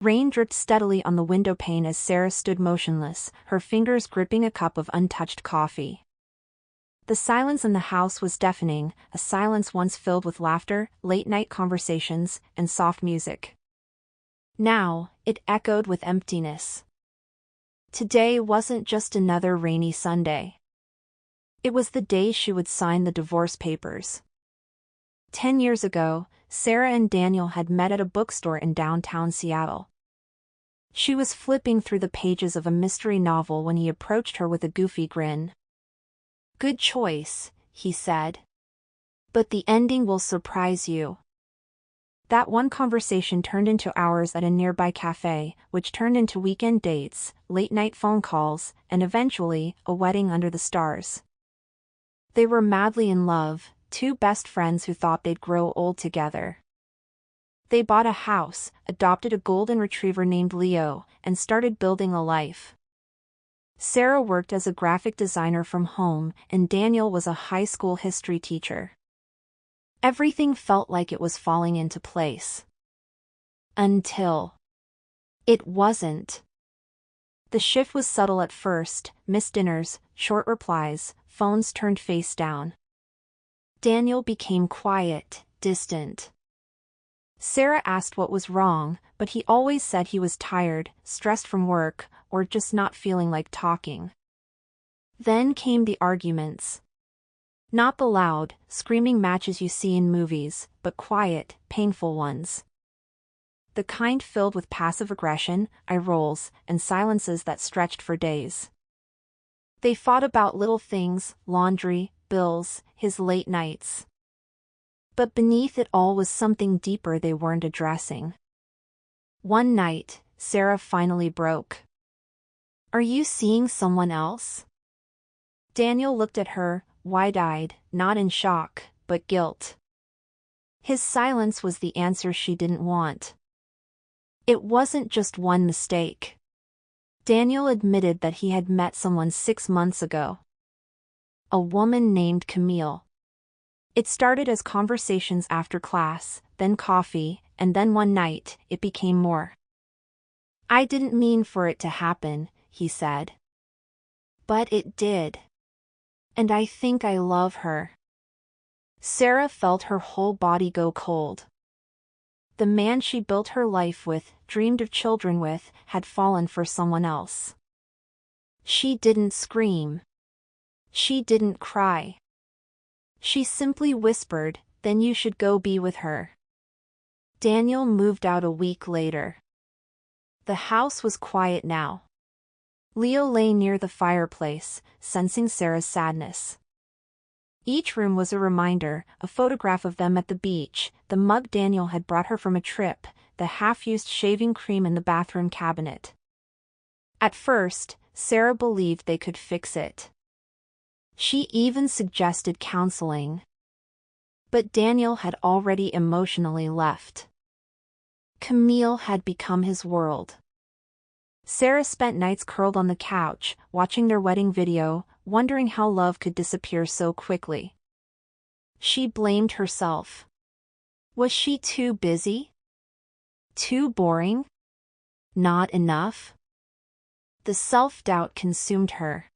Rain dripped steadily on the window pane as Sarah stood motionless, her fingers gripping a cup of untouched coffee. The silence in the house was deafening, a silence once filled with laughter, late-night conversations, and soft music. Now, it echoed with emptiness. Today wasn't just another rainy Sunday. It was the day she would sign the divorce papers. 10 years ago, Sarah and Daniel had met at a bookstore in downtown Seattle. She was flipping through the pages of a mystery novel when he approached her with a goofy grin. "Good choice," he said. "But the ending will surprise you." That one conversation turned into hours at a nearby cafe, which turned into weekend dates, late-night phone calls, and eventually, a wedding under the stars. They were madly in love, two best friends who thought they'd grow old together. They bought a house, adopted a golden retriever named Leo, and started building a life. Sarah worked as a graphic designer from home, and Daniel was a high school history teacher. Everything felt like it was falling into place. Until it wasn't. The shift was subtle at first: missed dinners, short replies, phones turned face down. Daniel became quiet, distant. Sarah asked what was wrong, but he always said he was tired, stressed from work, or just not feeling like talking. Then came the arguments. Not the loud, screaming matches you see in movies, but quiet, painful ones. The kind filled with passive aggression, eye rolls, and silences that stretched for days. They fought about little things: laundry, bills, his late nights. But beneath it all was something deeper they weren't addressing. One night, Sarah finally broke. "Are you seeing someone else?" Daniel looked at her, wide-eyed, not in shock, but guilt. His silence was the answer she didn't want. It wasn't just one mistake. Daniel admitted that he had met someone 6 months ago. A woman named Camille. It started as conversations after class, then coffee, and then one night, it became more. "I didn't mean for it to happen," he said. "But it did. And I think I love her." Sarah felt her whole body go cold. The man she built her life with, dreamed of children with, had fallen for someone else. She didn't scream. She didn't cry. She simply whispered, "Then you should go be with her." Daniel moved out a week later. The house was quiet now. Leo lay near the fireplace, sensing Sarah's sadness. Each room was a reminder: a photograph of them at the beach, the mug Daniel had brought her from a trip, the half-used shaving cream in the bathroom cabinet. At first, Sarah believed they could fix it. She even suggested counseling. But Daniel had already emotionally left. Camille had become his world. Sarah spent nights curled on the couch, watching their wedding video, wondering how love could disappear so quickly. She blamed herself. Was she too busy? Too boring? Not enough? The self-doubt consumed her.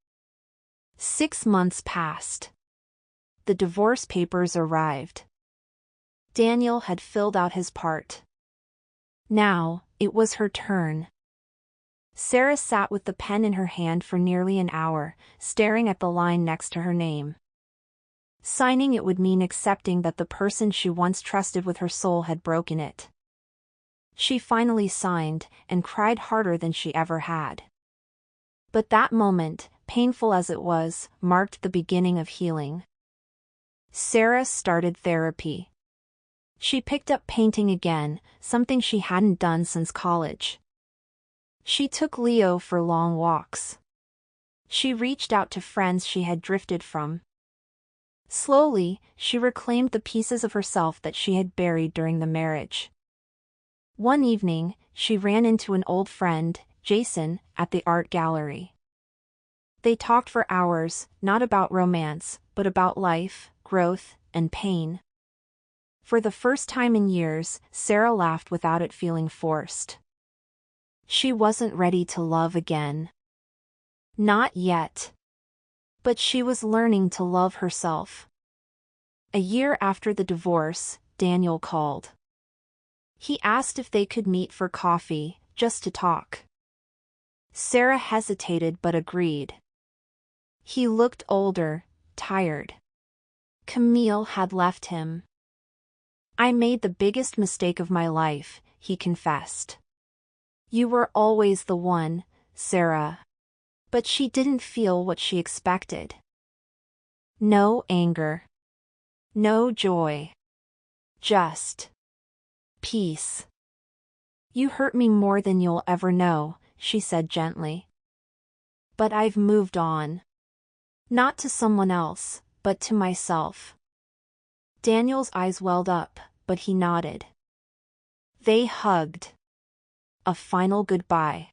6 months passed. The divorce papers arrived. Daniel had filled out his part. Now, it was her turn. Sarah sat with the pen in her hand for nearly an hour, staring at the line next to her name. Signing it would mean accepting that the person she once trusted with her soul had broken it. She finally signed, and cried harder than she ever had. But that moment, painful as it was, marked the beginning of healing. Sarah started therapy. She picked up painting again, something she hadn't done since college. She took Leo for long walks. She reached out to friends she had drifted from. Slowly, she reclaimed the pieces of herself that she had buried during the marriage. One evening, she ran into an old friend, Jason, at the art gallery. They talked for hours, not about romance, but about life, growth, and pain. For the first time in years, Sarah laughed without it feeling forced. She wasn't ready to love again. Not yet. But she was learning to love herself. A year after the divorce, Daniel called. He asked if they could meet for coffee, just to talk. Sarah hesitated but agreed. He looked older, tired. Camille had left him. I made the biggest mistake of my life, he confessed. You were always the one, Sarah. But she didn't feel what she expected. No anger. No joy. Just peace. You hurt me more than you'll ever know, she said gently. But I've moved on. Not to someone else, but to myself. Daniel's eyes welled up, but he nodded. They hugged. A final goodbye.